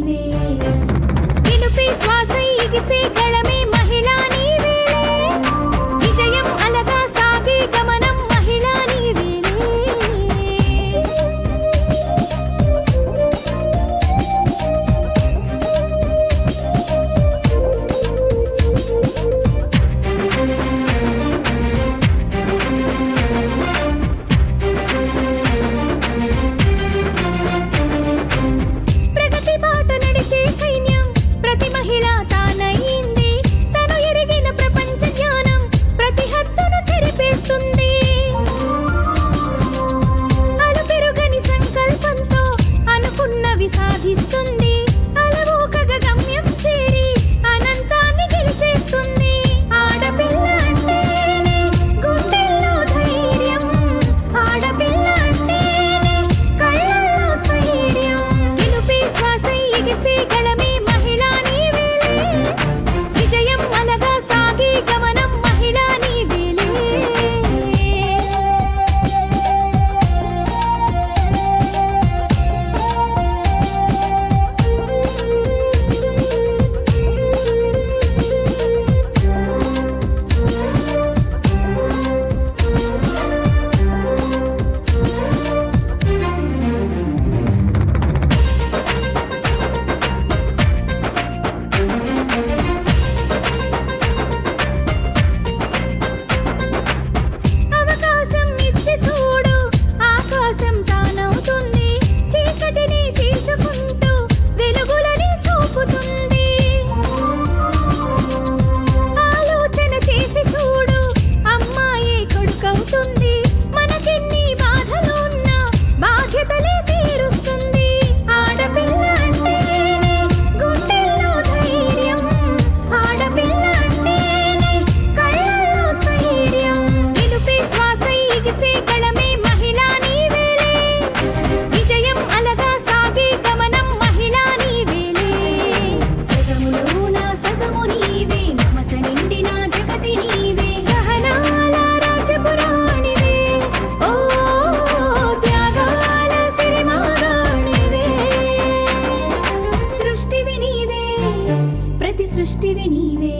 నీవే నిలుపే శ్వాస ఎగిసే గళమే మహిళా నీవేలే విజయం అలగా సాగే గమనం మహిళా నీవేలే ప్రగతి బాట నడిచే సైన్యం ప్రతి మహిళ తానయ్యింది తను ఎరిగిన ప్రపంచ జ్ఞానం ప్రతి హద్దును తెరిపేస్తుంది అలుపెరుగని సంకల్పంతో అనుకున్నవి సాధిస్తుంది అలవోకగ గమ్యం చేరి అనంతాన్ని గెలిచేస్తుంది ఆడపిల్ల అంటేనే గుండెల్లో ధైర్యం ఆడపిల్ల అంటేనే కళ్ళల్లో స్థైర్యం నిలుపే శ్వాస ఎగిసే గళమే మహిళా నీవేలే విజయం అలగా సాగే గమనం మహిళా నీవేలే అవకాశం ఇచ్చి చూడు ఆకాశం తానవుతుంది చీకటిని చీల్చుకుంటూ వెలుగులని చూపుతుంది ఆలోచన చేసి చూడు అమ్మాయి కొడుకవుతుంది మనకెన్ని బాధలు ఉన్నా బాధ్యతలే తీరుస్తుంది ఆడపిల్ల అంటేనే గుండెల్లో ధైర్యం ఆడపిల్ల అంటేనే కళ్ళల్లో స్థైర్యం నిలుపే శ్వాస ఎగిసే గళమే మహిళా నీవేలే విజయం అలగా సాగే గమనం మహిళా నీవేలే జగములో నా సగము నీవే మమత నిండిన జగతి నీవే సహనాల రాజపురాణివే ఓ త్యాగాల సిరిమహారాణివే సృష్టివి నీవే ప్రతి సృష్టివి నీవే